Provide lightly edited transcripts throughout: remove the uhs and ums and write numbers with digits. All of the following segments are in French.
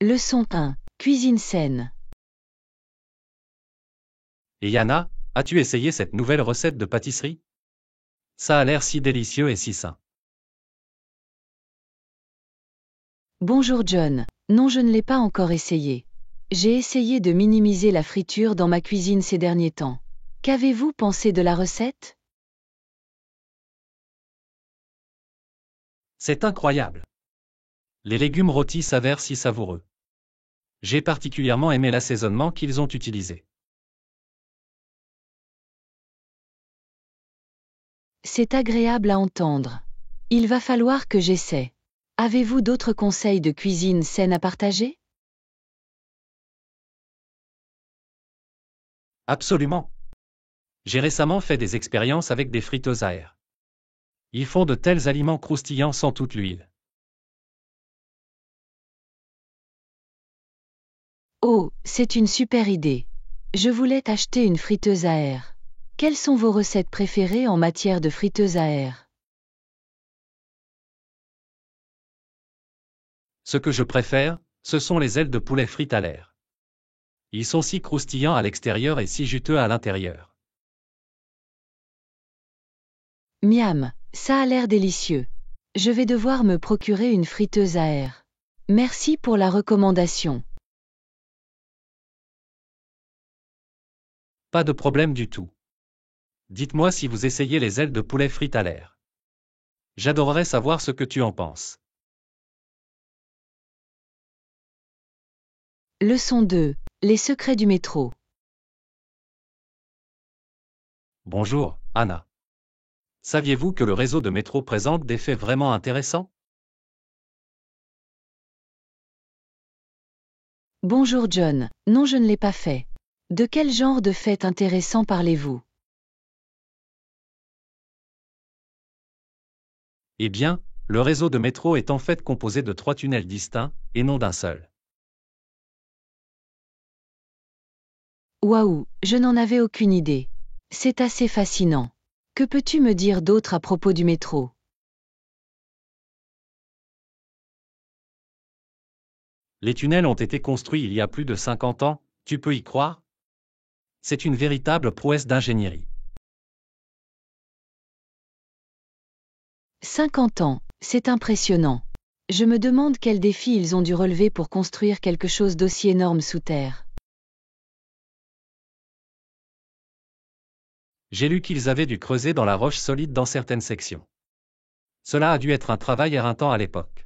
Leçon 1. Cuisine saine. Et Yana, as-tu essayé cette nouvelle recette de pâtisserie? Ça a l'air si délicieux et si sain. Bonjour John. Non, je ne l'ai pas encore essayé. J'ai essayé de minimiser la friture dans ma cuisine ces derniers temps. Qu'avez-vous pensé de la recette? C'est incroyable. Les légumes rôtis s'avèrent si savoureux. J'ai particulièrement aimé l'assaisonnement qu'ils ont utilisé. C'est agréable à entendre. Il va falloir que j'essaie. Avez-vous d'autres conseils de cuisine saine à partager? Absolument. J'ai récemment fait des expériences avec des friteuses à air. Ils font de tels aliments croustillants sans toute l'huile. Oh, c'est une super idée. Je voulais acheter une friteuse à air. Quelles sont vos recettes préférées en matière de friteuse à air? Ce que je préfère, ce sont les ailes de poulet frites à l'air. Ils sont si croustillants à l'extérieur et si juteux à l'intérieur. Miam, ça a l'air délicieux. Je vais devoir me procurer une friteuse à air. Merci pour la recommandation. Pas de problème du tout. Dites-moi si vous essayez les ailes de poulet frites à l'air. J'adorerais savoir ce que tu en penses. Leçon 2. Les secrets du métro. Bonjour, Anna. Saviez-vous que le réseau de métro présente des faits vraiment intéressants? Bonjour John. Non, je ne l'ai pas fait. De quel genre de fait intéressant parlez-vous? Eh bien, le réseau de métro est en fait composé de 3 tunnels distincts, et non d'un seul. Waouh, je n'en avais aucune idée. C'est assez fascinant. Que peux-tu me dire d'autre à propos du métro? Les tunnels ont été construits il y a plus de 50 ans, tu peux y croire? C'est une véritable prouesse d'ingénierie. 50 ans, c'est impressionnant. Je me demande quels défis ils ont dû relever pour construire quelque chose d'aussi énorme sous terre. J'ai lu qu'ils avaient dû creuser dans la roche solide dans certaines sections. Cela a dû être un travail éreintant à l'époque.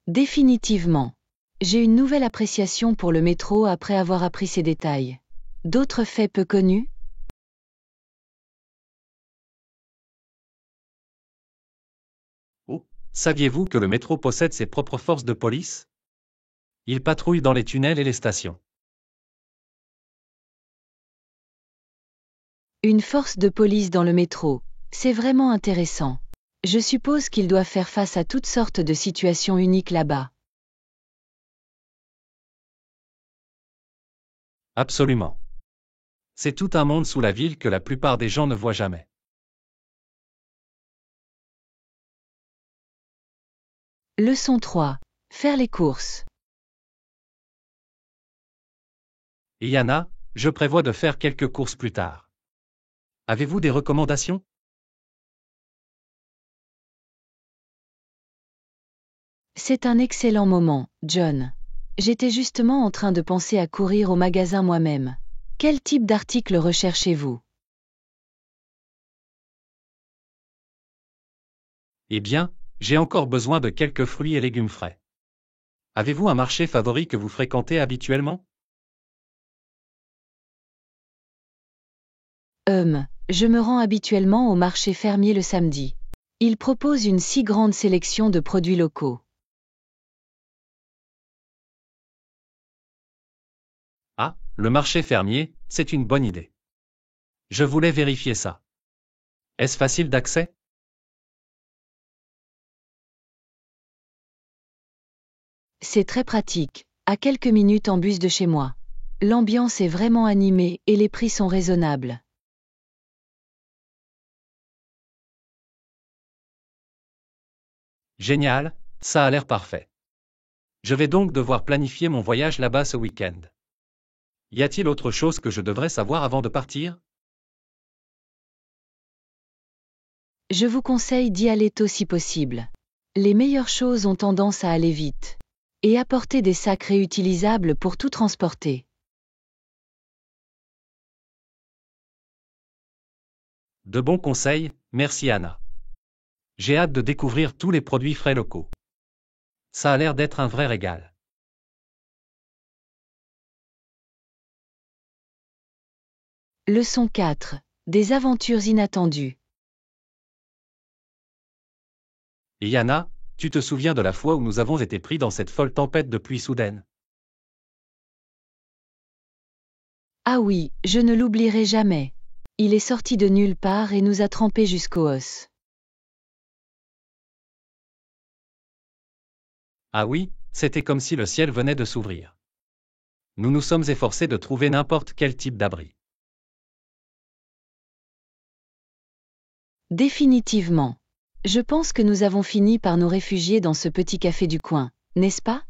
Définitivement. J'ai une nouvelle appréciation pour le métro après avoir appris ces détails. D'autres faits peu connus? Oh, saviez-vous que le métro possède ses propres forces de police? Il patrouille dans les tunnels et les stations. Une force de police dans le métro. C'est vraiment intéressant. Je suppose qu'ils doivent faire face à toutes sortes de situations uniques là-bas. Absolument. C'est tout un monde sous la ville que la plupart des gens ne voient jamais. Leçon 3. Faire les courses. Et Yana, je prévois de faire quelques courses plus tard. Avez-vous des recommandations? C'est un excellent moment, John. J'étais justement en train de penser à courir au magasin moi-même. Quel type d'article recherchez-vous? Eh bien, j'ai encore besoin de quelques fruits et légumes frais. Avez-vous un marché favori que vous fréquentez habituellement? Je me rends habituellement au marché fermier le samedi. Il propose une si grande sélection de produits locaux. Ah, le marché fermier, c'est une bonne idée. Je voulais vérifier ça. Est-ce facile d'accès? C'est très pratique, à quelques minutes en bus de chez moi. L'ambiance est vraiment animée et les prix sont raisonnables. Génial, ça a l'air parfait. Je vais donc devoir planifier mon voyage là-bas ce week-end. Y a-t-il autre chose que je devrais savoir avant de partir? Je vous conseille d'y aller tôt si possible. Les meilleures choses ont tendance à aller vite. Et apportez des sacs réutilisables pour tout transporter. De bons conseils, merci Anna. J'ai hâte de découvrir tous les produits frais locaux. Ça a l'air d'être un vrai régal. Leçon 4. Des aventures inattendues. Et Yana, tu te souviens de la fois où nous avons été pris dans cette folle tempête de pluie soudaine? Ah oui, je ne l'oublierai jamais. Il est sorti de nulle part et nous a trempés jusqu'aux os. Ah oui, c'était comme si le ciel venait de s'ouvrir. Nous nous sommes efforcés de trouver n'importe quel type d'abri. Définitivement. Je pense que nous avons fini par nous réfugier dans ce petit café du coin, n'est-ce pas?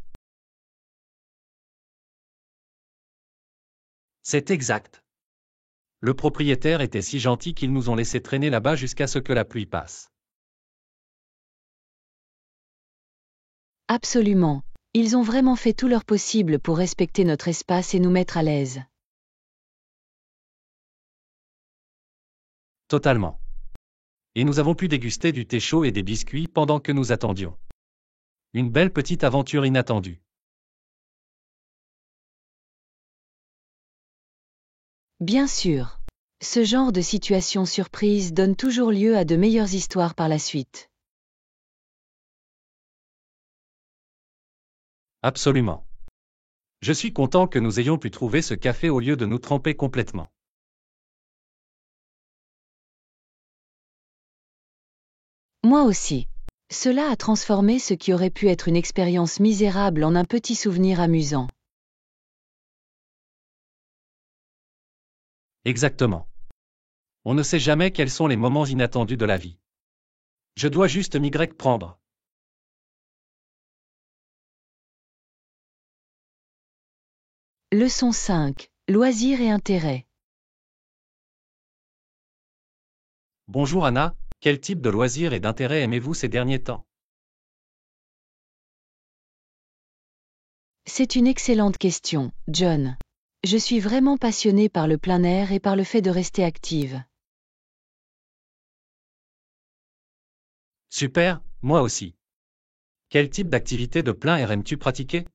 C'est exact. Le propriétaire était si gentil qu'ils nous ont laissé traîner là-bas jusqu'à ce que la pluie passe. Absolument. Ils ont vraiment fait tout leur possible pour respecter notre espace et nous mettre à l'aise. Totalement. Et nous avons pu déguster du thé chaud et des biscuits pendant que nous attendions. Une belle petite aventure inattendue. Bien sûr. Ce genre de situation surprise donne toujours lieu à de meilleures histoires par la suite. Absolument. Je suis content que nous ayons pu trouver ce café au lieu de nous tremper complètement. Moi aussi. Cela a transformé ce qui aurait pu être une expérience misérable en un petit souvenir amusant. Exactement. On ne sait jamais quels sont les moments inattendus de la vie. Je dois juste m'y prendre. Leçon 5. Loisirs et intérêts. Bonjour Anna, quel type de loisirs et d'intérêts aimez-vous ces derniers temps? C'est une excellente question, John. Je suis vraiment passionnée par le plein air et par le fait de rester active. Super, moi aussi. Quel type d'activité de plein air aimes-tu pratiquer?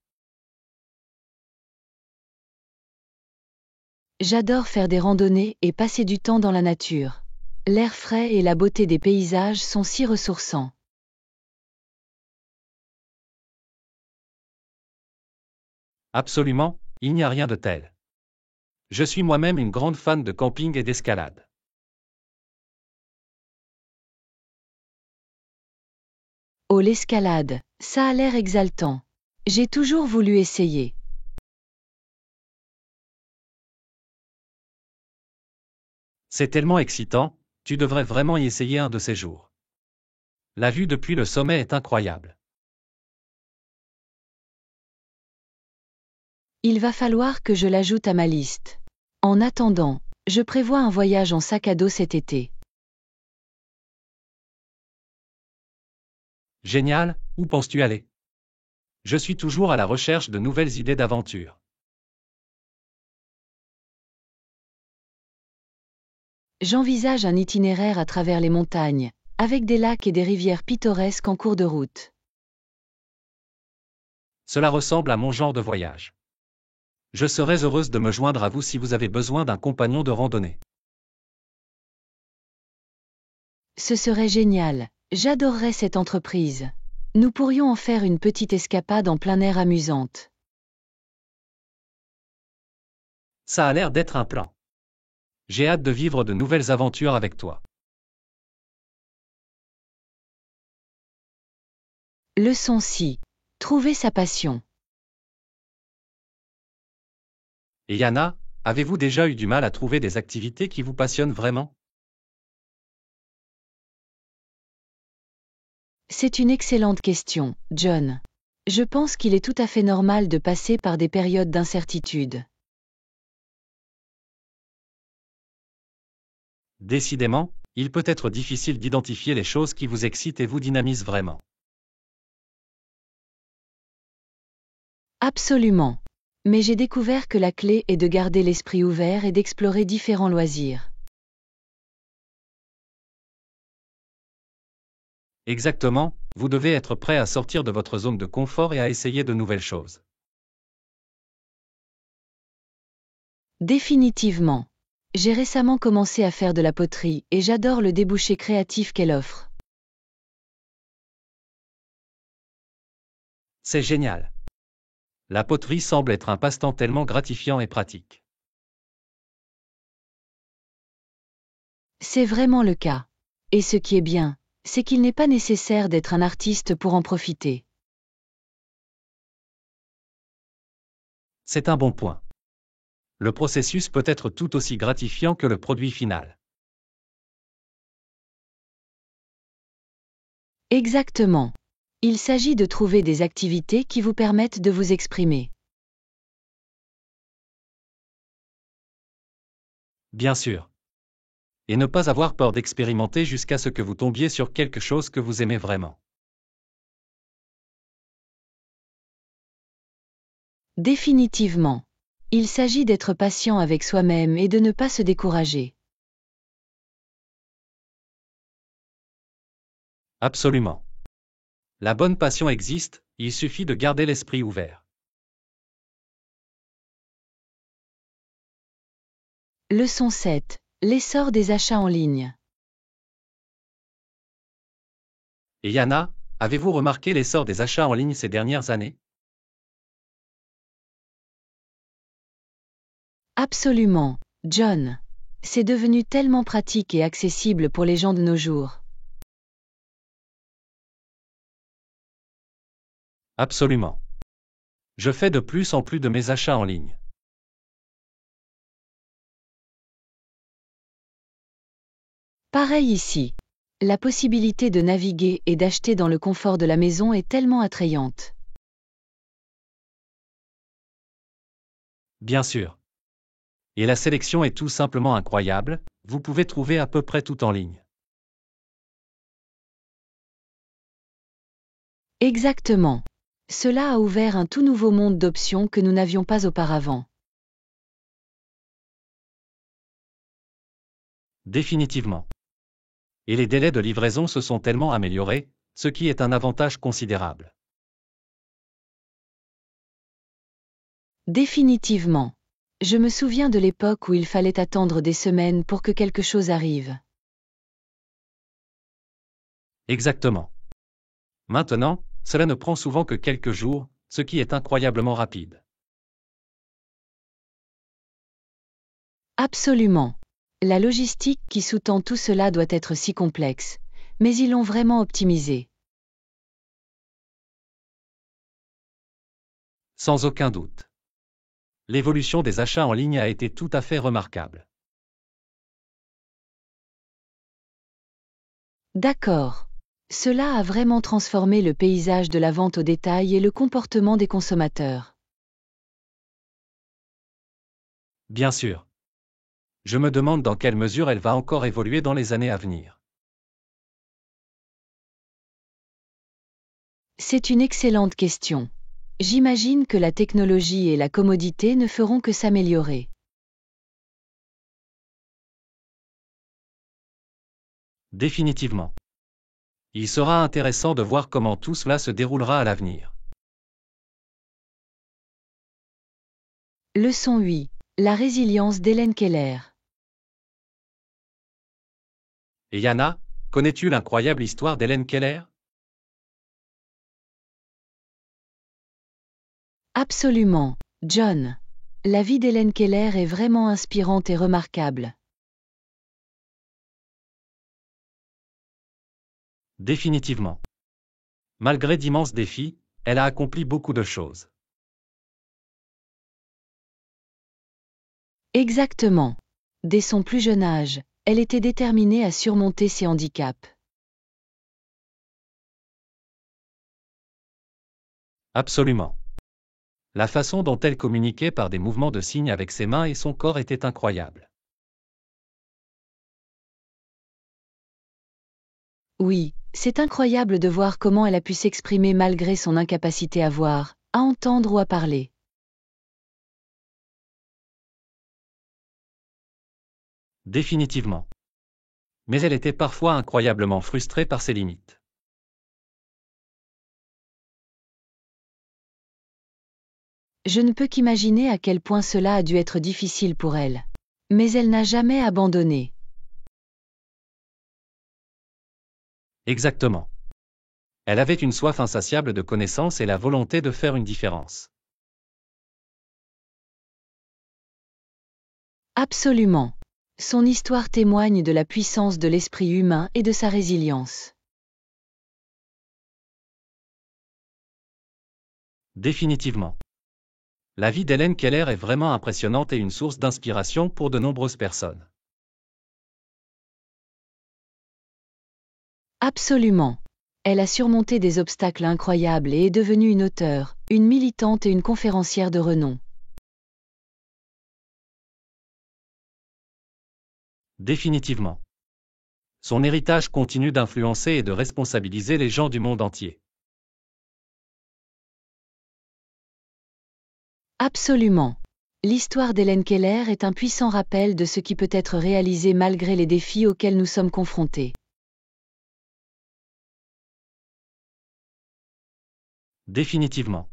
J'adore faire des randonnées et passer du temps dans la nature. L'air frais et la beauté des paysages sont si ressourçants. Absolument, il n'y a rien de tel. Je suis moi-même une grande fan de camping et d'escalade. Oh, l'escalade, ça a l'air exaltant. J'ai toujours voulu essayer. C'est tellement excitant, tu devrais vraiment y essayer un de ces jours. La vue depuis le sommet est incroyable. Il va falloir que je l'ajoute à ma liste. En attendant, je prévois un voyage en sac à dos cet été. Génial, où penses-tu aller? Je suis toujours à la recherche de nouvelles idées d'aventure. J'envisage un itinéraire à travers les montagnes, avec des lacs et des rivières pittoresques en cours de route. Cela ressemble à mon genre de voyage. Je serais heureuse de me joindre à vous si vous avez besoin d'un compagnon de randonnée. Ce serait génial, j'adorerais cette entreprise. Nous pourrions en faire une petite escapade en plein air amusante. Ça a l'air d'être un plan. J'ai hâte de vivre de nouvelles aventures avec toi. Leçon 6. Trouver sa passion. Et Yana, avez-vous déjà eu du mal à trouver des activités qui vous passionnent vraiment? C'est une excellente question, John. Je pense qu'il est tout à fait normal de passer par des périodes d'incertitude. Décidément, il peut être difficile d'identifier les choses qui vous excitent et vous dynamisent vraiment. Absolument. Mais j'ai découvert que la clé est de garder l'esprit ouvert et d'explorer différents loisirs. Exactement, vous devez être prêt à sortir de votre zone de confort et à essayer de nouvelles choses. Définitivement. J'ai récemment commencé à faire de la poterie et j'adore le débouché créatif qu'elle offre. C'est génial. La poterie semble être un passe-temps tellement gratifiant et pratique. C'est vraiment le cas. Et ce qui est bien, c'est qu'il n'est pas nécessaire d'être un artiste pour en profiter. C'est un bon point. Le processus peut être tout aussi gratifiant que le produit final. Exactement. Il s'agit de trouver des activités qui vous permettent de vous exprimer. Bien sûr. Et ne pas avoir peur d'expérimenter jusqu'à ce que vous tombiez sur quelque chose que vous aimez vraiment. Définitivement. Il s'agit d'être patient avec soi-même et de ne pas se décourager. Absolument. La bonne passion existe, il suffit de garder l'esprit ouvert. Leçon 7. L'essor des achats en ligne. Et Yana, avez-vous remarqué l'essor des achats en ligne ces dernières années? Absolument, John. C'est devenu tellement pratique et accessible pour les gens de nos jours. Absolument. Je fais de plus en plus de mes achats en ligne. Pareil ici. La possibilité de naviguer et d'acheter dans le confort de la maison est tellement attrayante. Bien sûr. Et la sélection est tout simplement incroyable, vous pouvez trouver à peu près tout en ligne. Exactement. Cela a ouvert un tout nouveau monde d'options que nous n'avions pas auparavant. Définitivement. Et les délais de livraison se sont tellement améliorés, ce qui est un avantage considérable. Définitivement. Je me souviens de l'époque où il fallait attendre des semaines pour que quelque chose arrive. Exactement. Maintenant, cela ne prend souvent que quelques jours, ce qui est incroyablement rapide. Absolument. La logistique qui sous-tend tout cela doit être si complexe, mais ils l'ont vraiment optimisé. Sans aucun doute. L'évolution des achats en ligne a été tout à fait remarquable. D'accord. Cela a vraiment transformé le paysage de la vente au détail et le comportement des consommateurs. Bien sûr. Je me demande dans quelle mesure elle va encore évoluer dans les années à venir. C'est une excellente question. J'imagine que la technologie et la commodité ne feront que s'améliorer. Définitivement. Il sera intéressant de voir comment tout cela se déroulera à l'avenir. Leçon 8. La résilience d'Hélène Keller. Et Yana, connais-tu l'incroyable histoire d'Hélène Keller? Absolument, John. La vie d'Hélène Keller est vraiment inspirante et remarquable. Définitivement. Malgré d'immenses défis, elle a accompli beaucoup de choses. Exactement. Dès son plus jeune âge, elle était déterminée à surmonter ses handicaps. Absolument. La façon dont elle communiquait par des mouvements de signes avec ses mains et son corps était incroyable. Oui, c'est incroyable de voir comment elle a pu s'exprimer malgré son incapacité à voir, à entendre ou à parler. Définitivement. Mais elle était parfois incroyablement frustrée par ses limites. Je ne peux qu'imaginer à quel point cela a dû être difficile pour elle. Mais elle n'a jamais abandonné. Exactement. Elle avait une soif insatiable de connaissances et la volonté de faire une différence. Absolument. Son histoire témoigne de la puissance de l'esprit humain et de sa résilience. Définitivement. La vie d'Helen Keller est vraiment impressionnante et une source d'inspiration pour de nombreuses personnes. Absolument. Elle a surmonté des obstacles incroyables et est devenue une auteure, une militante et une conférencière de renom. Définitivement. Son héritage continue d'influencer et de responsabiliser les gens du monde entier. Absolument. L'histoire d'Helen Keller est un puissant rappel de ce qui peut être réalisé malgré les défis auxquels nous sommes confrontés. Définitivement.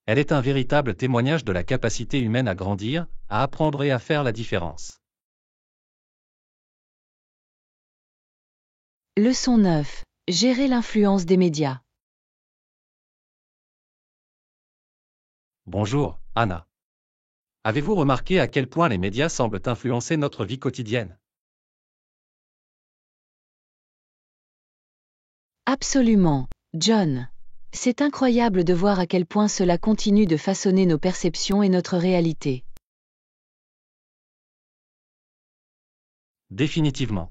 Elle est un véritable témoignage de la capacité humaine à grandir, à apprendre et à faire la différence. Leçon 9. Gérer l'influence des médias. Bonjour, Anna. Avez-vous remarqué à quel point les médias semblent influencer notre vie quotidienne? Absolument, John. C'est incroyable de voir à quel point cela continue de façonner nos perceptions et notre réalité. Définitivement.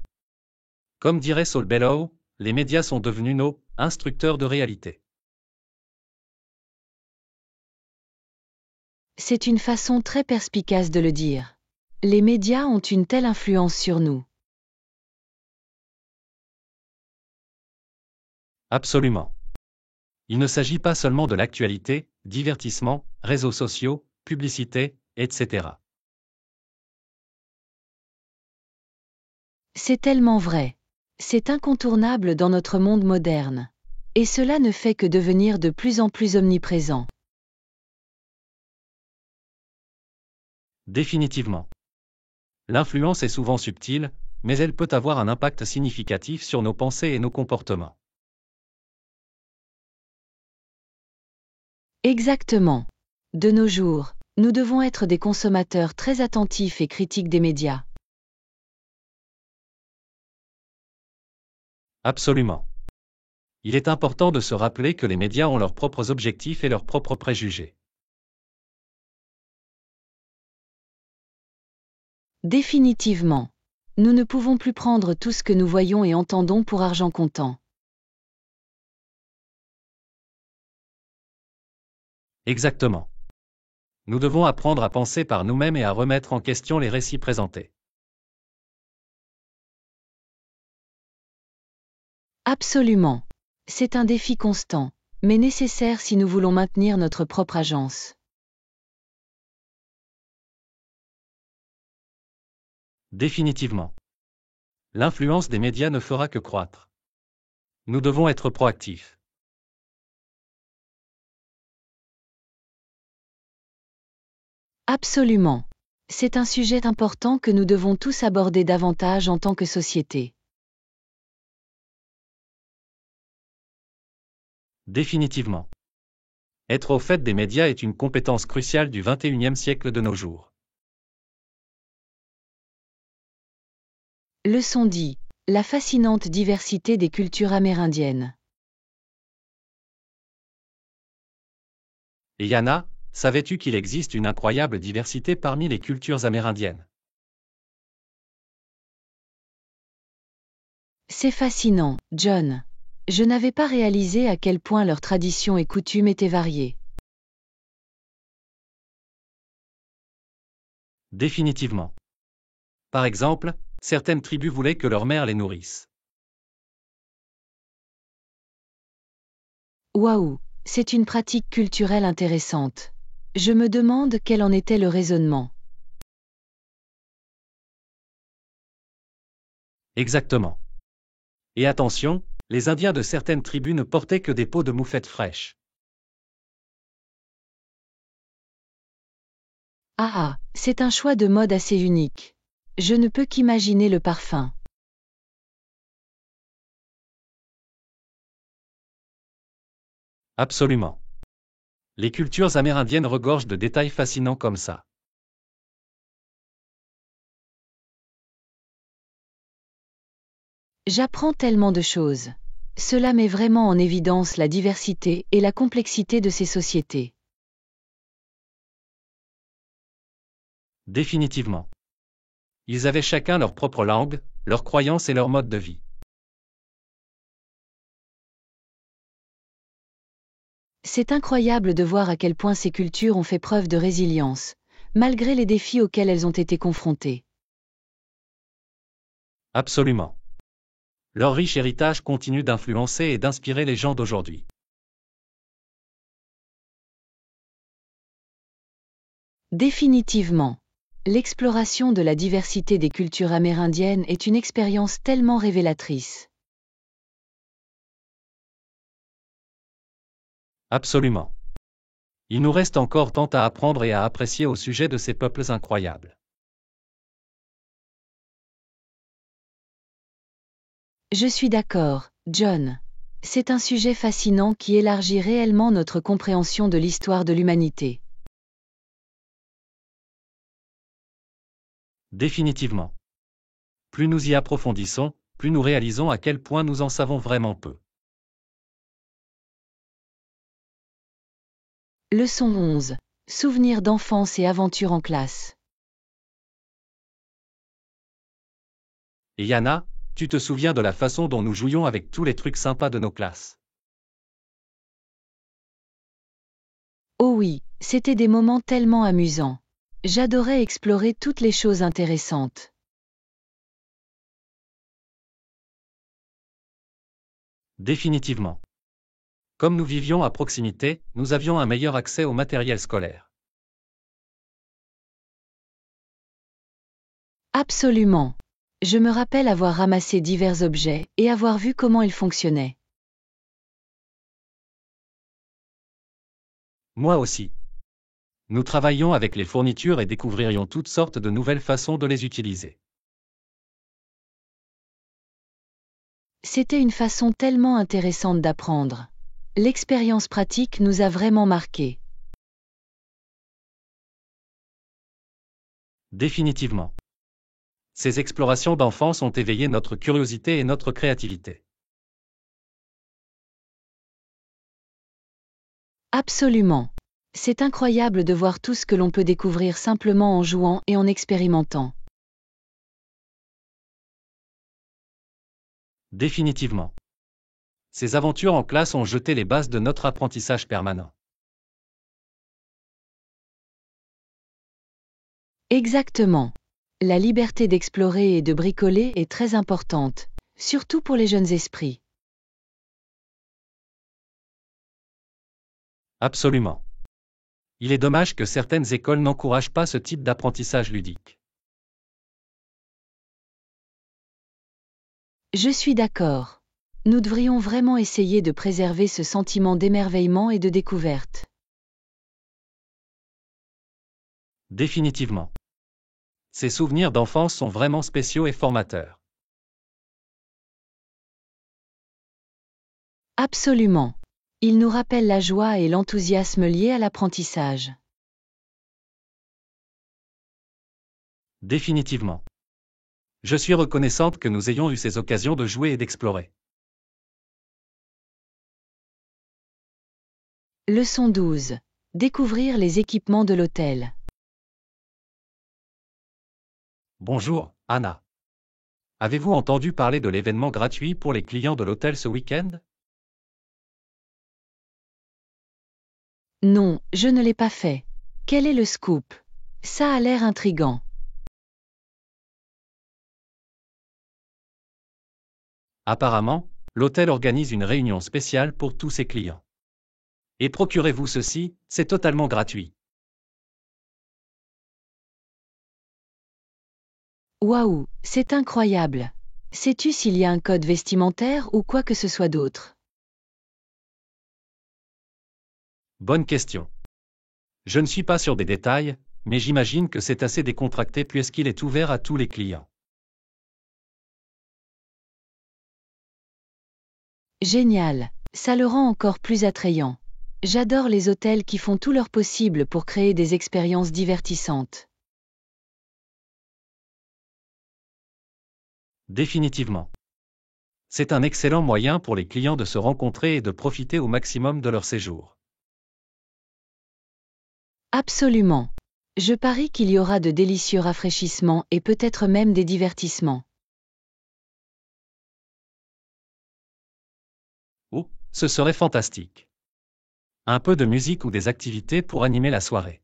Comme dirait Saul Bellow, les médias sont devenus nos instructeurs de réalité. C'est une façon très perspicace de le dire. Les médias ont une telle influence sur nous. Absolument. Il ne s'agit pas seulement de l'actualité, divertissement, réseaux sociaux, publicité, etc. C'est tellement vrai. C'est incontournable dans notre monde moderne. Et cela ne fait que devenir de plus en plus omniprésent. Définitivement. L'influence est souvent subtile, mais elle peut avoir un impact significatif sur nos pensées et nos comportements. Exactement. De nos jours, nous devons être des consommateurs très attentifs et critiques des médias. Absolument. Il est important de se rappeler que les médias ont leurs propres objectifs et leurs propres préjugés. Définitivement. Nous ne pouvons plus prendre tout ce que nous voyons et entendons pour argent comptant. Exactement. Nous devons apprendre à penser par nous-mêmes et à remettre en question les récits présentés. Absolument. C'est un défi constant, mais nécessaire si nous voulons maintenir notre propre agence. Définitivement. L'influence des médias ne fera que croître. Nous devons être proactifs. Absolument. C'est un sujet important que nous devons tous aborder davantage en tant que société. Définitivement. Être au fait des médias est une compétence cruciale du XXIe siècle de nos jours. Leçon 10. La fascinante diversité des cultures amérindiennes. Et Yana, savais-tu qu'il existe une incroyable diversité parmi les cultures amérindiennes? C'est fascinant, John. Je n'avais pas réalisé à quel point leurs traditions et coutumes étaient variées. Définitivement. Par exemple, certaines tribus voulaient que leur mère les nourrisse. Waouh, c'est une pratique culturelle intéressante. Je me demande quel en était le raisonnement. Exactement. Et attention, les Indiens de certaines tribus ne portaient que des peaux de moufettes fraîches. Ah, c'est un choix de mode assez unique. Je ne peux qu'imaginer le parfum. Absolument. Les cultures amérindiennes regorgent de détails fascinants comme ça. J'apprends tellement de choses. Cela met vraiment en évidence la diversité et la complexité de ces sociétés. Définitivement. Ils avaient chacun leur propre langue, leurs croyances et leur mode de vie. C'est incroyable de voir à quel point ces cultures ont fait preuve de résilience, malgré les défis auxquels elles ont été confrontées. Absolument. Leur riche héritage continue d'influencer et d'inspirer les gens d'aujourd'hui. Définitivement. L'exploration de la diversité des cultures amérindiennes est une expérience tellement révélatrice. Absolument. Il nous reste encore tant à apprendre et à apprécier au sujet de ces peuples incroyables. Je suis d'accord, John. C'est un sujet fascinant qui élargit réellement notre compréhension de l'histoire de l'humanité. Définitivement. Plus nous y approfondissons, plus nous réalisons à quel point nous en savons vraiment peu. Leçon 11. Souvenirs d'enfance et aventures en classe. Et Yana, tu te souviens de la façon dont nous jouions avec tous les trucs sympas de nos classes? Oh oui, c'était des moments tellement amusants. J'adorais explorer toutes les choses intéressantes. Définitivement. Comme nous vivions à proximité, nous avions un meilleur accès au matériel scolaire. Absolument. Je me rappelle avoir ramassé divers objets et avoir vu comment ils fonctionnaient. Moi aussi. Nous travaillions avec les fournitures et découvririons toutes sortes de nouvelles façons de les utiliser. C'était une façon tellement intéressante d'apprendre. L'expérience pratique nous a vraiment marqués. Définitivement. Ces explorations d'enfance ont éveillé notre curiosité et notre créativité. Absolument. C'est incroyable de voir tout ce que l'on peut découvrir simplement en jouant et en expérimentant. Définitivement. Ces aventures en classe ont jeté les bases de notre apprentissage permanent. Exactement. La liberté d'explorer et de bricoler est très importante, surtout pour les jeunes esprits. Absolument. Il est dommage que certaines écoles n'encouragent pas ce type d'apprentissage ludique. Je suis d'accord. Nous devrions vraiment essayer de préserver ce sentiment d'émerveillement et de découverte. Définitivement. Ces souvenirs d'enfance sont vraiment spéciaux et formateurs. Absolument. Ils nous rappellent la joie et l'enthousiasme liés à l'apprentissage. Définitivement. Je suis reconnaissante que nous ayons eu ces occasions de jouer et d'explorer. Leçon 12. Découvrir les équipements de l'hôtel. Bonjour, Anna. Avez-vous entendu parler de l'événement gratuit pour les clients de l'hôtel ce week-end? Non, je ne l'ai pas fait. Quel est le scoop? Ça a l'air intriguant. Apparemment, l'hôtel organise une réunion spéciale pour tous ses clients. Et procurez-vous ceci, c'est totalement gratuit. Waouh, c'est incroyable. Sais-tu s'il y a un code vestimentaire ou quoi que ce soit d'autre? Bonne question. Je ne suis pas sûr des détails, mais j'imagine que c'est assez décontracté puisqu'il est ouvert à tous les clients. Génial, ça le rend encore plus attrayant. J'adore les hôtels qui font tout leur possible pour créer des expériences divertissantes. Définitivement. C'est un excellent moyen pour les clients de se rencontrer et de profiter au maximum de leur séjour. Absolument. Je parie qu'il y aura de délicieux rafraîchissements et peut-être même des divertissements. Oh, ce serait fantastique. Un peu de musique ou des activités pour animer la soirée.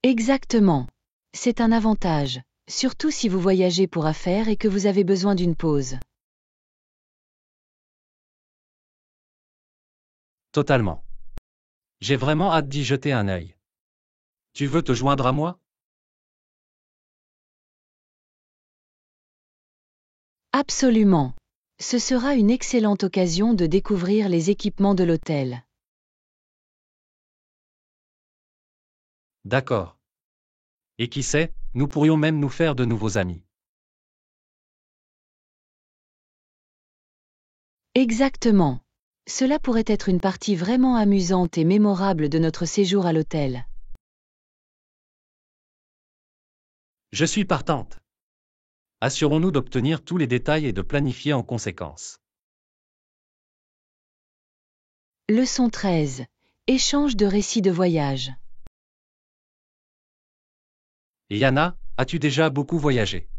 Exactement. C'est un avantage, surtout si vous voyagez pour affaires et que vous avez besoin d'une pause. Totalement. J'ai vraiment hâte d'y jeter un œil. Tu veux te joindre à moi? Absolument. Ce sera une excellente occasion de découvrir les équipements de l'hôtel. D'accord. Et qui sait, nous pourrions même nous faire de nouveaux amis. Exactement. Cela pourrait être une partie vraiment amusante et mémorable de notre séjour à l'hôtel. Je suis partante. Assurons-nous d'obtenir tous les détails et de planifier en conséquence. Leçon 13. Échange de récits de voyage. Et Yana, as-tu déjà beaucoup voyagé?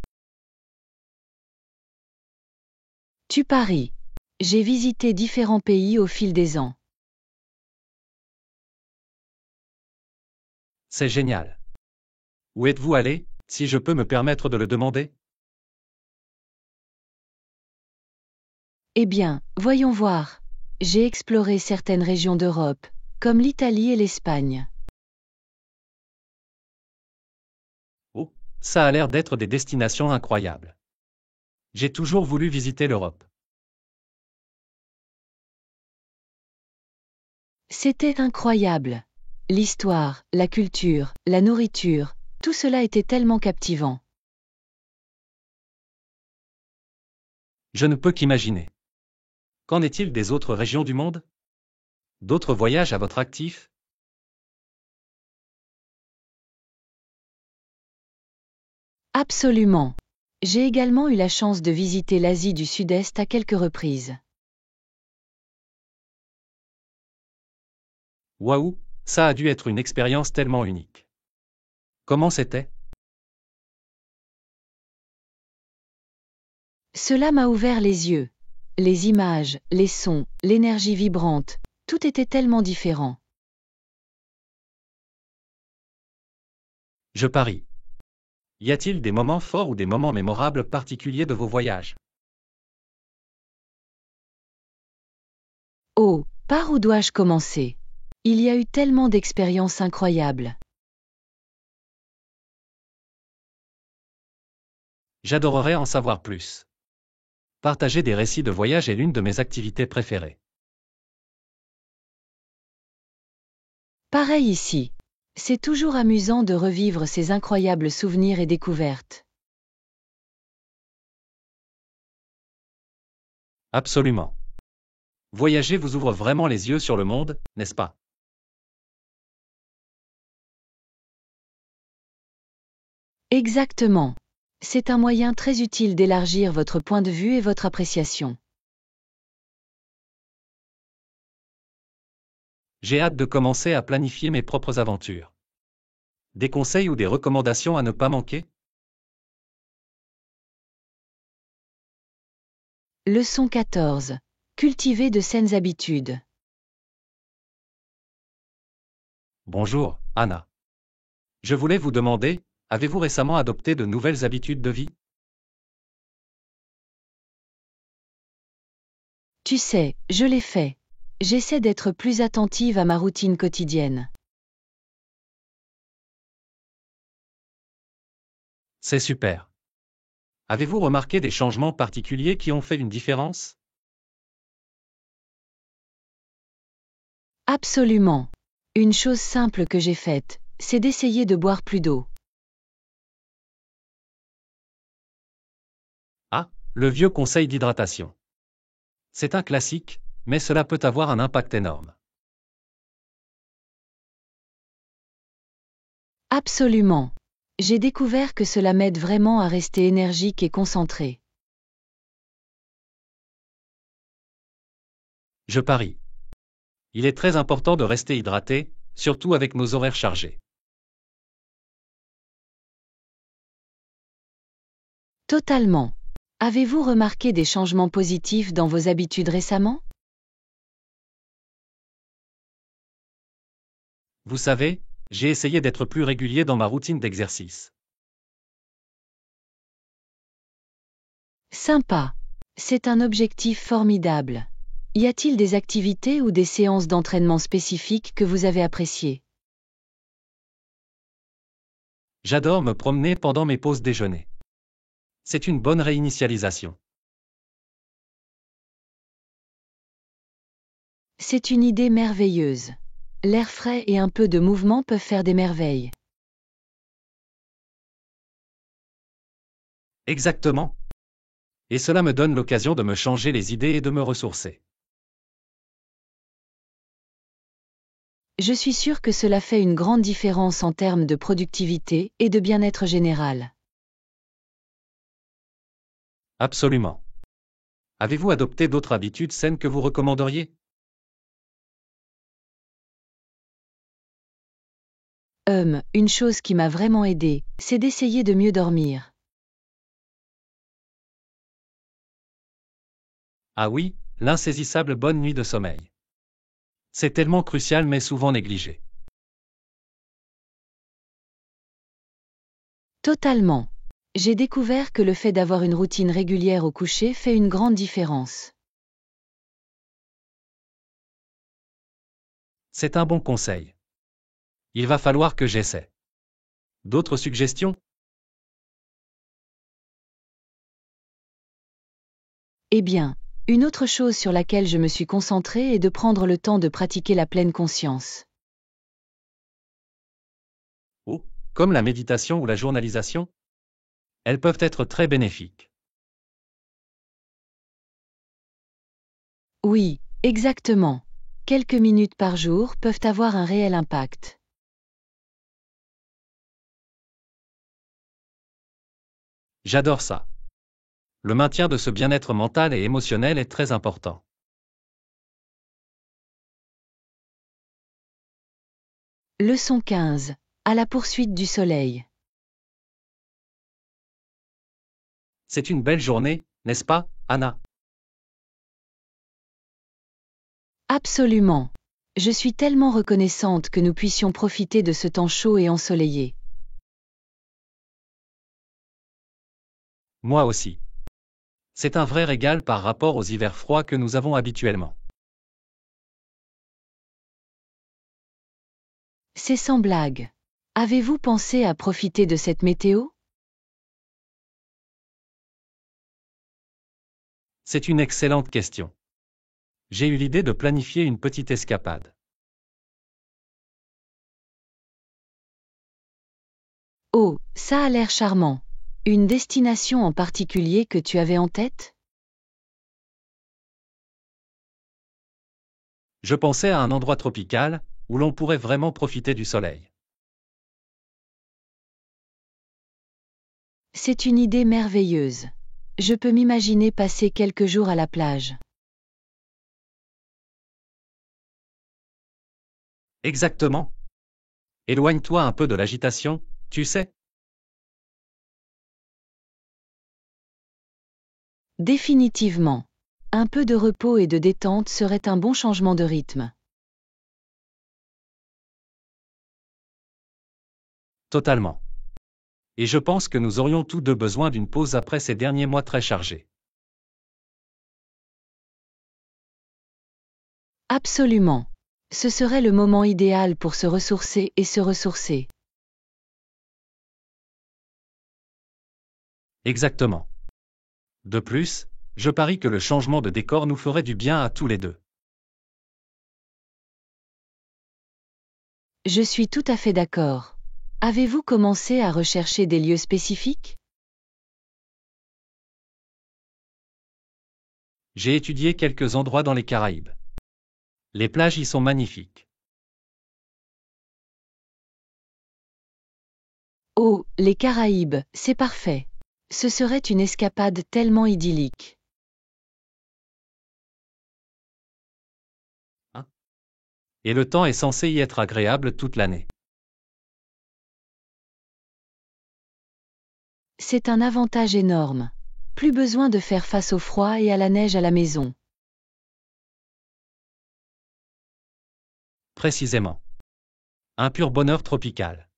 Tu paries. J'ai visité différents pays au fil des ans. C'est génial. Où êtes-vous allé, si je peux me permettre de le demander? Eh bien, voyons voir. J'ai exploré certaines régions d'Europe, comme l'Italie et l'Espagne. Oh, ça a l'air d'être des destinations incroyables. J'ai toujours voulu visiter l'Europe. C'était incroyable. L'histoire, la culture, la nourriture, tout cela était tellement captivant. Je ne peux qu'imaginer. Qu'en est-il des autres régions du monde? D'autres voyages à votre actif? Absolument. J'ai également eu la chance de visiter l'Asie du Sud-Est à quelques reprises. Waouh, ça a dû être une expérience tellement unique. Comment c'était? Cela m'a ouvert les yeux. Les images, les sons, l'énergie vibrante, tout était tellement différent. Je parie. Y a-t-il des moments forts ou des moments mémorables particuliers de vos voyages? Oh, par où dois-je commencer? Il y a eu tellement d'expériences incroyables. J'adorerais en savoir plus. Partager des récits de voyage est l'une de mes activités préférées. Pareil ici. C'est toujours amusant de revivre ces incroyables souvenirs et découvertes. Absolument. Voyager vous ouvre vraiment les yeux sur le monde, n'est-ce pas? Exactement. C'est un moyen très utile d'élargir votre point de vue et votre appréciation. J'ai hâte de commencer à planifier mes propres aventures. Des conseils ou des recommandations à ne pas manquer? Leçon 14. Cultiver de saines habitudes. Bonjour, Anna. Je voulais vous demander, avez-vous récemment adopté de nouvelles habitudes de vie? Tu sais, je l'ai fait. J'essaie d'être plus attentive à ma routine quotidienne. C'est super. Avez-vous remarqué des changements particuliers qui ont fait une différence? Absolument. Une chose simple que j'ai faite, c'est d'essayer de boire plus d'eau. Ah, le vieux conseil d'hydratation. C'est un classique, mais cela peut avoir un impact énorme. Absolument. J'ai découvert que cela m'aide vraiment à rester énergique et concentré. Je parie. Il est très important de rester hydraté, surtout avec nos horaires chargés. Totalement. Avez-vous remarqué des changements positifs dans vos habitudes récemment? Vous savez, j'ai essayé d'être plus régulier dans ma routine d'exercice. Sympa. C'est un objectif formidable. Y a-t-il des activités ou des séances d'entraînement spécifiques que vous avez appréciées? J'adore me promener pendant mes pauses déjeuner. C'est une bonne réinitialisation. C'est une idée merveilleuse. L'air frais et un peu de mouvement peuvent faire des merveilles. Exactement. Et cela me donne l'occasion de me changer les idées et de me ressourcer. Je suis sûre que cela fait une grande différence en termes de productivité et de bien-être général. Absolument. Avez-vous adopté d'autres habitudes saines que vous recommanderiez? Une chose qui m'a vraiment aidée, c'est d'essayer de mieux dormir. Ah oui, l'insaisissable bonne nuit de sommeil. C'est tellement crucial mais souvent négligé. Totalement. J'ai découvert que le fait d'avoir une routine régulière au coucher fait une grande différence. C'est un bon conseil. Il va falloir que j'essaie. D'autres suggestions? Eh bien, une autre chose sur laquelle je me suis concentrée est de prendre le temps de pratiquer la pleine conscience. Oh, comme la méditation ou la journalisation? Elles peuvent être très bénéfiques. Oui, exactement. Quelques minutes par jour peuvent avoir un réel impact. J'adore ça. Le maintien de ce bien-être mental et émotionnel est très important. Leçon 15. À la poursuite du soleil. C'est une belle journée, n'est-ce pas, Anna? Absolument. Je suis tellement reconnaissante que nous puissions profiter de ce temps chaud et ensoleillé. Moi aussi. C'est un vrai régal par rapport aux hivers froids que nous avons habituellement. C'est sans blague. Avez-vous pensé à profiter de cette météo? C'est une excellente question. J'ai eu l'idée de planifier une petite escapade. Oh, ça a l'air charmant. Une destination en particulier que tu avais en tête? Je pensais à un endroit tropical, où l'on pourrait vraiment profiter du soleil. C'est une idée merveilleuse. Je peux m'imaginer passer quelques jours à la plage. Exactement. Éloigne-toi un peu de l'agitation, tu sais. Définitivement. Un peu de repos et de détente serait un bon changement de rythme. Totalement. Et je pense que nous aurions tous deux besoin d'une pause après ces derniers mois très chargés. Absolument. Ce serait le moment idéal pour se ressourcer et se ressourcer. Exactement. De plus, je parie que le changement de décor nous ferait du bien à tous les deux. Je suis tout à fait d'accord. Avez-vous commencé à rechercher des lieux spécifiques? J'ai étudié quelques endroits dans les Caraïbes. Les plages y sont magnifiques. Oh, les Caraïbes, c'est parfait. Ce serait une escapade tellement idyllique. Hein? Et le temps est censé y être agréable toute l'année. C'est un avantage énorme. Plus besoin de faire face au froid et à la neige à la maison. Précisément. Un pur bonheur tropical.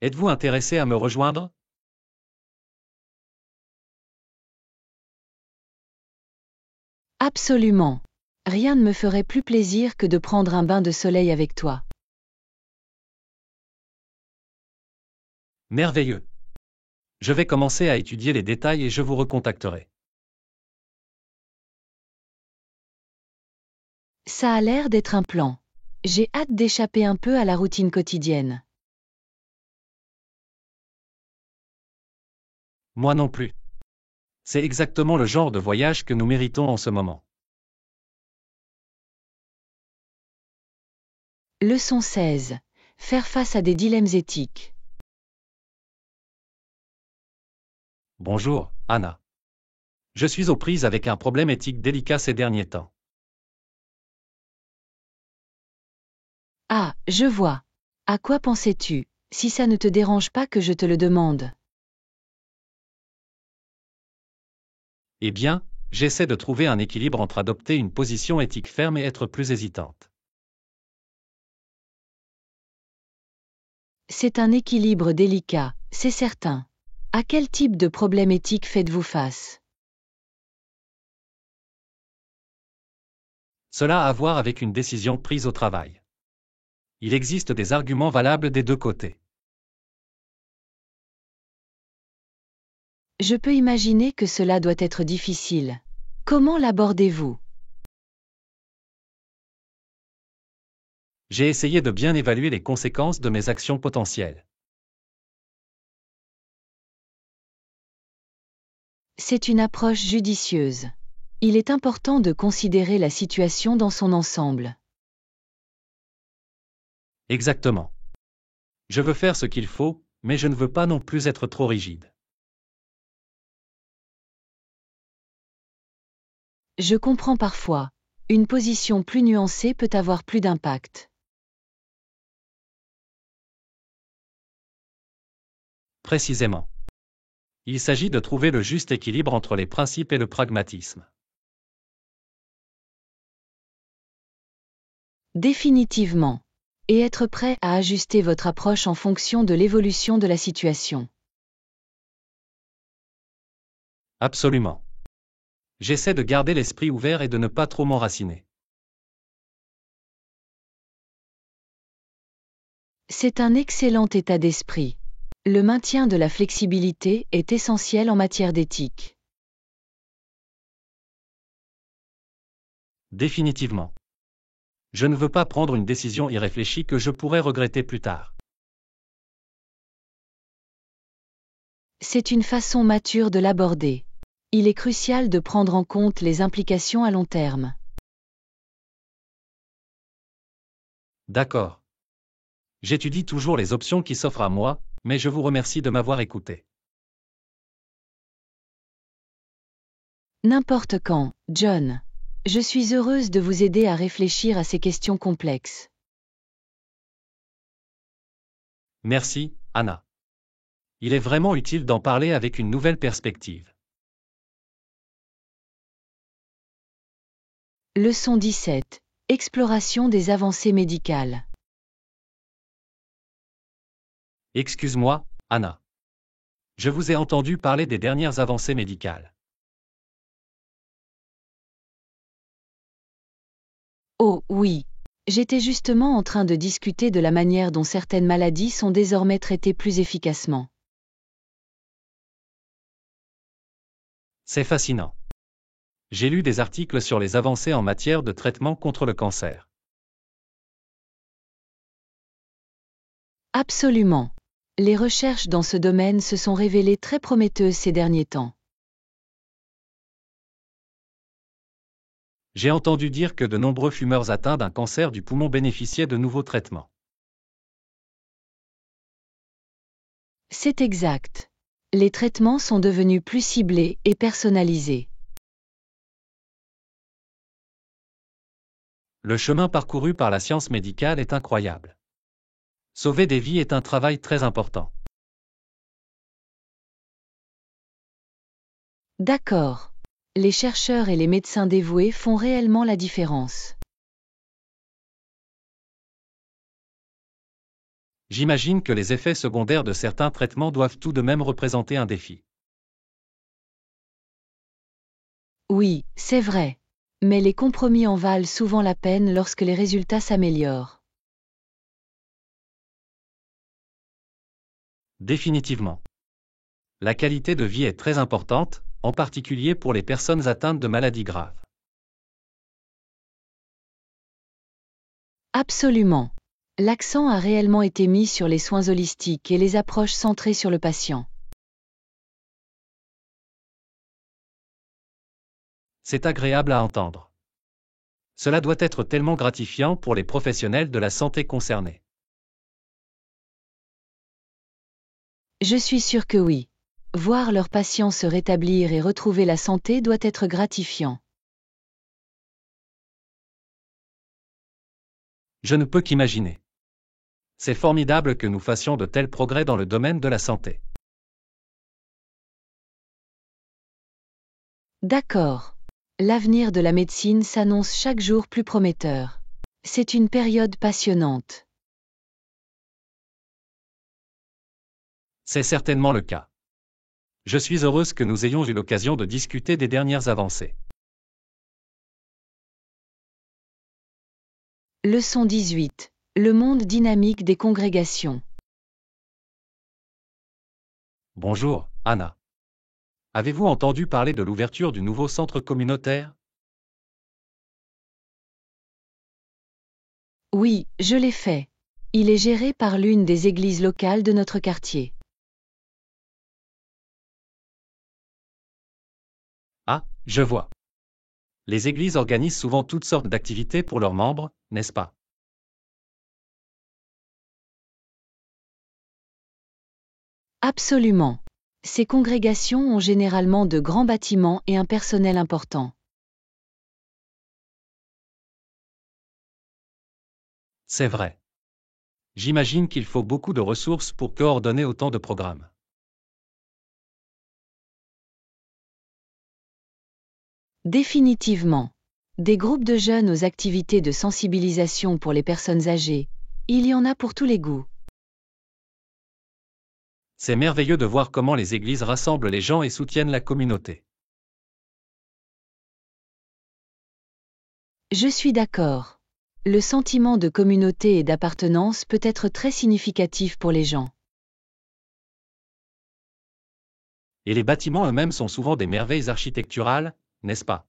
Êtes-vous intéressé à me rejoindre? Absolument. Rien ne me ferait plus plaisir que de prendre un bain de soleil avec toi. Merveilleux. Je vais commencer à étudier les détails et je vous recontacterai. Ça a l'air d'être un plan. J'ai hâte d'échapper un peu à la routine quotidienne. Moi non plus. C'est exactement le genre de voyage que nous méritons en ce moment. Leçon 16. Faire face à des dilemmes éthiques. Bonjour, Anna. Je suis aux prises avec un problème éthique délicat ces derniers temps. Ah, je vois. À quoi pensais-tu, si ça ne te dérange pas que je te le demande? Eh bien, j'essaie de trouver un équilibre entre adopter une position éthique ferme et être plus hésitante. C'est un équilibre délicat, c'est certain. À quel type de problème éthique faites-vous face? Cela a à voir avec une décision prise au travail. Il existe des arguments valables des deux côtés. Je peux imaginer que cela doit être difficile. Comment l'abordez-vous? J'ai essayé de bien évaluer les conséquences de mes actions potentielles. C'est une approche judicieuse. Il est important de considérer la situation dans son ensemble. Exactement. Je veux faire ce qu'il faut, mais je ne veux pas non plus être trop rigide. Je comprends parfois. Une position plus nuancée peut avoir plus d'impact. Précisément. Il s'agit de trouver le juste équilibre entre les principes et le pragmatisme. Définitivement. Et être prêt à ajuster votre approche en fonction de l'évolution de la situation. Absolument. J'essaie de garder l'esprit ouvert et de ne pas trop m'enraciner. C'est un excellent état d'esprit. Le maintien de la flexibilité est essentiel en matière d'éthique. Définitivement. Je ne veux pas prendre une décision irréfléchie que je pourrais regretter plus tard. C'est une façon mature de l'aborder. Il est crucial de prendre en compte les implications à long terme. D'accord. J'étudie toujours les options qui s'offrent à moi, mais je vous remercie de m'avoir écouté. N'importe quand, John. Je suis heureuse de vous aider à réfléchir à ces questions complexes. Merci, Anna. Il est vraiment utile d'en parler avec une nouvelle perspective. Leçon 17. Exploration des avancées médicales. Excuse-moi, Anna. Je vous ai entendu parler des dernières avancées médicales. Oh, oui. J'étais justement en train de discuter de la manière dont certaines maladies sont désormais traitées plus efficacement. C'est fascinant. J'ai lu des articles sur les avancées en matière de traitement contre le cancer. Absolument. Les recherches dans ce domaine se sont révélées très prometteuses ces derniers temps. J'ai entendu dire que de nombreux fumeurs atteints d'un cancer du poumon bénéficiaient de nouveaux traitements. C'est exact. Les traitements sont devenus plus ciblés et personnalisés. Le chemin parcouru par la science médicale est incroyable. Sauver des vies est un travail très important. D'accord. Les chercheurs et les médecins dévoués font réellement la différence. J'imagine que les effets secondaires de certains traitements doivent tout de même représenter un défi. Oui, c'est vrai. Mais les compromis en valent souvent la peine lorsque les résultats s'améliorent. Définitivement. La qualité de vie est très importante, en particulier pour les personnes atteintes de maladies graves. Absolument. L'accent a réellement été mis sur les soins holistiques et les approches centrées sur le patient. C'est agréable à entendre. Cela doit être tellement gratifiant pour les professionnels de la santé concernés. Je suis sûre que oui. Voir leurs patients se rétablir et retrouver la santé doit être gratifiant. Je ne peux qu'imaginer. C'est formidable que nous fassions de tels progrès dans le domaine de la santé. D'accord. L'avenir de la médecine s'annonce chaque jour plus prometteur. C'est une période passionnante. C'est certainement le cas. Je suis heureuse que nous ayons eu l'occasion de discuter des dernières avancées. Leçon 18. Le monde dynamique des congrégations. Bonjour, Anna. Avez-vous entendu parler de l'ouverture du nouveau centre communautaire? Oui, je l'ai fait. Il est géré par l'une des églises locales de notre quartier. Ah, je vois. Les églises organisent souvent toutes sortes d'activités pour leurs membres, n'est-ce pas? Absolument. Ces congrégations ont généralement de grands bâtiments et un personnel important. C'est vrai. J'imagine qu'il faut beaucoup de ressources pour coordonner autant de programmes. Définitivement. Des groupes de jeunes aux activités de sensibilisation pour les personnes âgées, il y en a pour tous les goûts. C'est merveilleux de voir comment les églises rassemblent les gens et soutiennent la communauté. Je suis d'accord. Le sentiment de communauté et d'appartenance peut être très significatif pour les gens. Et les bâtiments eux-mêmes sont souvent des merveilles architecturales, n'est-ce pas?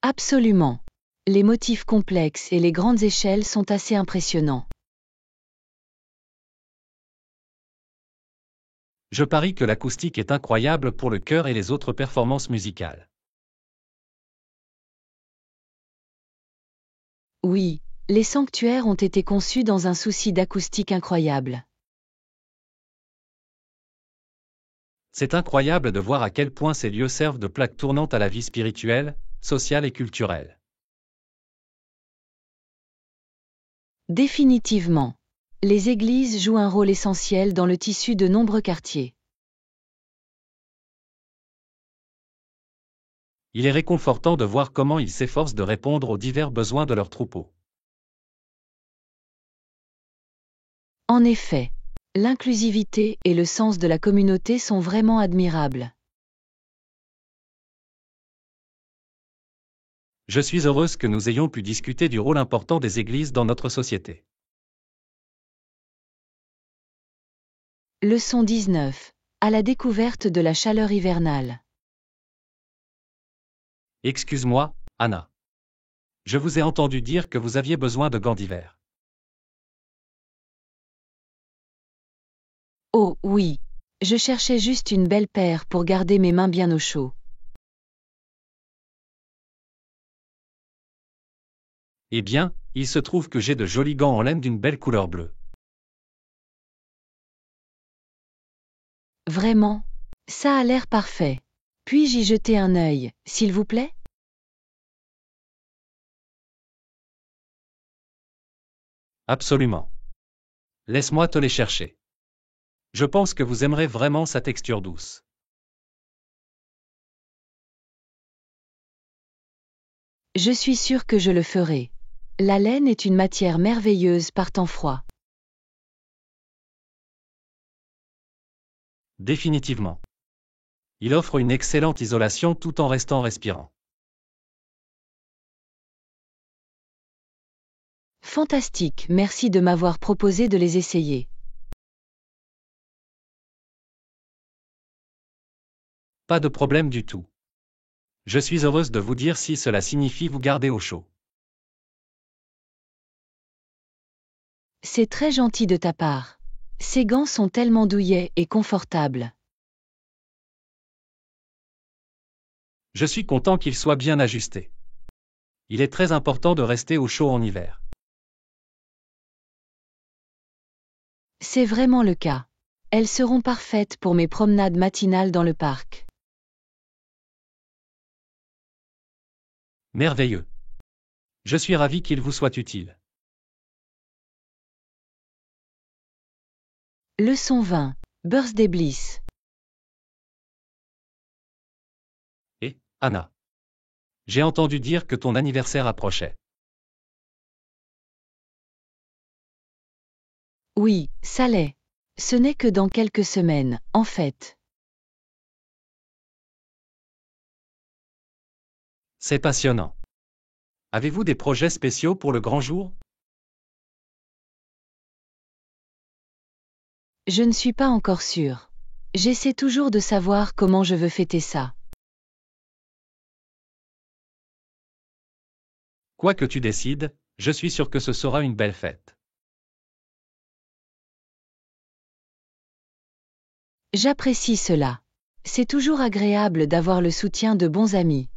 Absolument. Les motifs complexes et les grandes échelles sont assez impressionnants. Je parie que l'acoustique est incroyable pour le chœur et les autres performances musicales. Oui, les sanctuaires ont été conçus dans un souci d'acoustique incroyable. C'est incroyable de voir à quel point ces lieux servent de plaque tournante à la vie spirituelle, sociale et culturelle. Définitivement. Les églises jouent un rôle essentiel dans le tissu de nombreux quartiers. Il est réconfortant de voir comment ils s'efforcent de répondre aux divers besoins de leur troupeau. En effet, l'inclusivité et le sens de la communauté sont vraiment admirables. Je suis heureuse que nous ayons pu discuter du rôle important des églises dans notre société. Leçon 19. À la découverte de la chaleur hivernale. Excuse-moi, Anna. Je vous ai entendu dire que vous aviez besoin de gants d'hiver. Oh, oui. Je cherchais juste une belle paire pour garder mes mains bien au chaud. Eh bien, il se trouve que j'ai de jolis gants en laine d'une belle couleur bleue. Vraiment? Ça a l'air parfait. Puis-je y jeter un œil, s'il vous plaît? Absolument. Laisse-moi te les chercher. Je pense que vous aimerez vraiment sa texture douce. Je suis sûre que je le ferai. La laine est une matière merveilleuse par temps froid. Définitivement. Il offre une excellente isolation tout en restant respirant. Fantastique, merci de m'avoir proposé de les essayer. Pas de problème du tout. Je suis heureuse de vous dire si cela signifie vous garder au chaud. C'est très gentil de ta part. Ces gants sont tellement douillets et confortables. Je suis content qu'il soit bien ajusté. Il est très important de rester au chaud en hiver. C'est vraiment le cas. Elles seront parfaites pour mes promenades matinales dans le parc. Merveilleux. Je suis ravi qu'il vous soit utile. Leçon 20. Birthday Bliss. Et, Anna. J'ai entendu dire que ton anniversaire approchait. Oui, ça l'est. Ce n'est que dans quelques semaines, en fait. C'est passionnant. Avez-vous des projets spéciaux pour le grand jour? Je ne suis pas encore sûre. J'essaie toujours de savoir comment je veux fêter ça. Quoi que tu décides, je suis sûr que ce sera une belle fête. J'apprécie cela. C'est toujours agréable d'avoir le soutien de bons amis.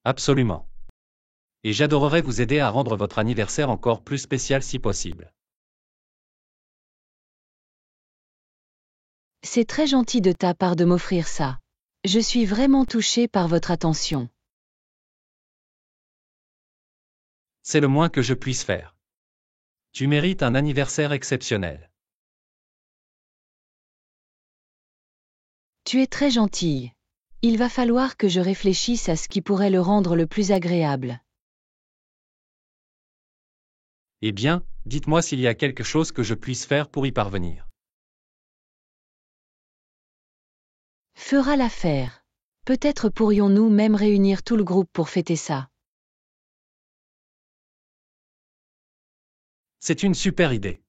Absolument. Et j'adorerais vous aider à rendre votre anniversaire encore plus spécial si possible. C'est très gentil de ta part de m'offrir ça. Je suis vraiment touchée par votre attention. C'est le moins que je puisse faire. Tu mérites un anniversaire exceptionnel. Tu es très gentille. Il va falloir que je réfléchisse à ce qui pourrait le rendre le plus agréable. Eh bien, dites-moi s'il y a quelque chose que je puisse faire pour y parvenir. Fera l'affaire. Peut-être pourrions-nous même réunir tout le groupe pour fêter ça. C'est une super idée.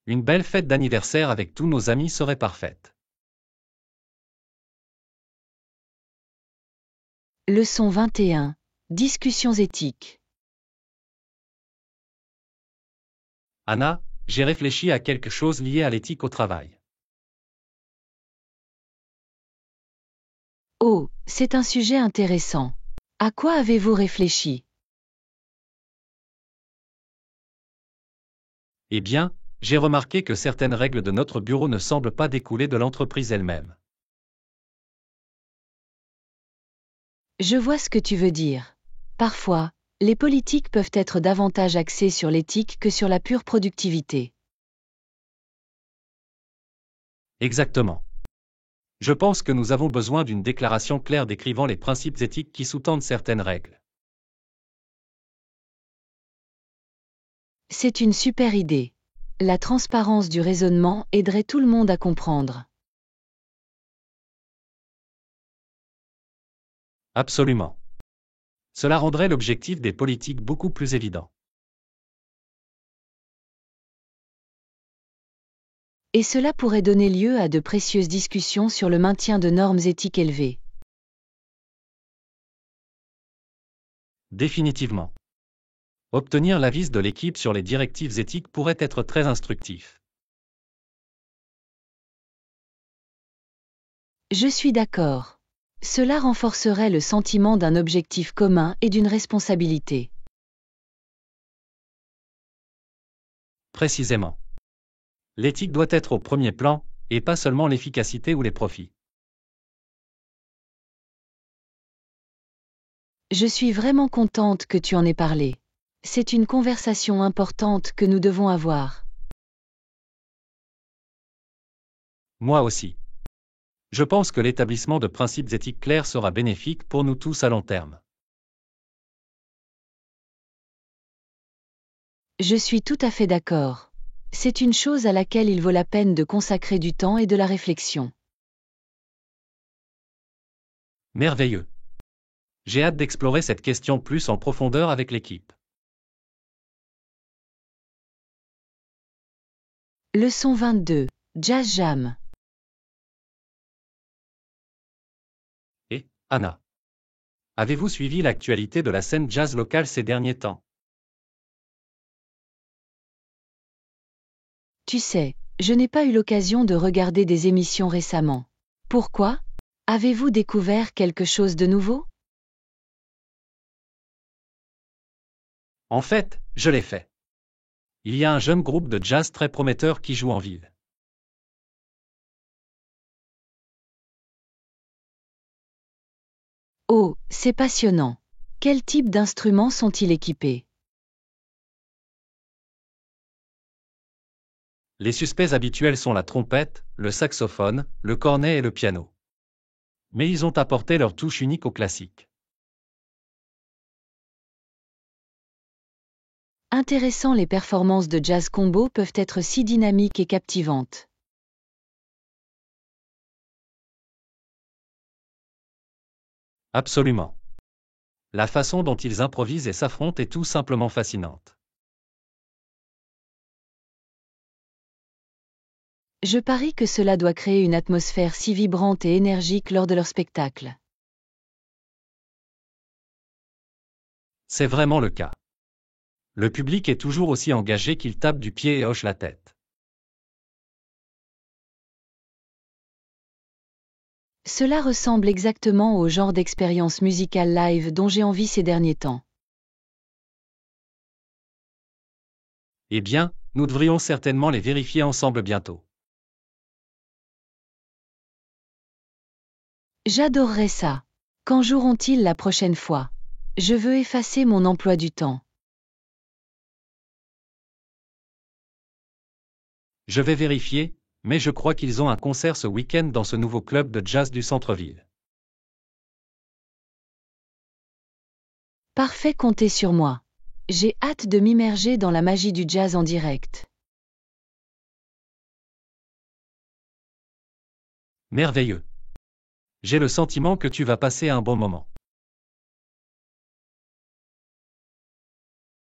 Une belle fête d'anniversaire avec tous nos amis serait parfaite. Leçon 21. Discussions éthiques. Anna, j'ai réfléchi à quelque chose lié à l'éthique au travail. Oh, c'est un sujet intéressant. À quoi avez-vous réfléchi? Eh bien, j'ai remarqué que certaines règles de notre bureau ne semblent pas découler de l'entreprise elle-même. Je vois ce que tu veux dire. Parfois, les politiques peuvent être davantage axées sur l'éthique que sur la pure productivité. Exactement. Je pense que nous avons besoin d'une déclaration claire décrivant les principes éthiques qui sous-tendent certaines règles. C'est une super idée. La transparence du raisonnement aiderait tout le monde à comprendre. Absolument. Cela rendrait l'objectif des politiques beaucoup plus évident. Et cela pourrait donner lieu à de précieuses discussions sur le maintien de normes éthiques élevées. Définitivement. Obtenir l'avis de l'équipe sur les directives éthiques pourrait être très instructif. Je suis d'accord. Cela renforcerait le sentiment d'un objectif commun et d'une responsabilité. Précisément. L'éthique doit être au premier plan, et pas seulement l'efficacité ou les profits. Je suis vraiment contente que tu en aies parlé. C'est une conversation importante que nous devons avoir. Moi aussi. Je pense que l'établissement de principes éthiques clairs sera bénéfique pour nous tous à long terme. Je suis tout à fait d'accord. C'est une chose à laquelle il vaut la peine de consacrer du temps et de la réflexion. Merveilleux. J'ai hâte d'explorer cette question plus en profondeur avec l'équipe. Leçon 22. Jazz Jam. Et, Anna, avez-vous suivi l'actualité de la scène jazz locale ces derniers temps? Tu sais, je n'ai pas eu l'occasion de regarder des émissions récemment. Pourquoi? Avez-vous découvert quelque chose de nouveau? En fait, je l'ai fait. Il y a un jeune groupe de jazz très prometteur qui joue en ville. Oh, c'est passionnant. Quel type d'instruments sont-ils équipés? Les suspects habituels sont la trompette, le saxophone, le cornet et le piano. Mais ils ont apporté leur touche unique au classique. Intéressant, les performances de jazz combo peuvent être si dynamiques et captivantes. Absolument. La façon dont ils improvisent et s'affrontent est tout simplement fascinante. Je parie que cela doit créer une atmosphère si vibrante et énergique lors de leur spectacle. C'est vraiment le cas. Le public est toujours aussi engagé qu'il tape du pied et hoche la tête. Cela ressemble exactement au genre d'expérience musicale live dont j'ai envie ces derniers temps. Eh bien, nous devrions certainement les vérifier ensemble bientôt. J'adorerais ça. Quand joueront-ils la prochaine fois? Je veux effacer mon emploi du temps. Je vais vérifier, mais je crois qu'ils ont un concert ce week-end dans ce nouveau club de jazz du centre-ville. Parfait, comptez sur moi. J'ai hâte de m'immerger dans la magie du jazz en direct. Merveilleux. J'ai le sentiment que tu vas passer un bon moment.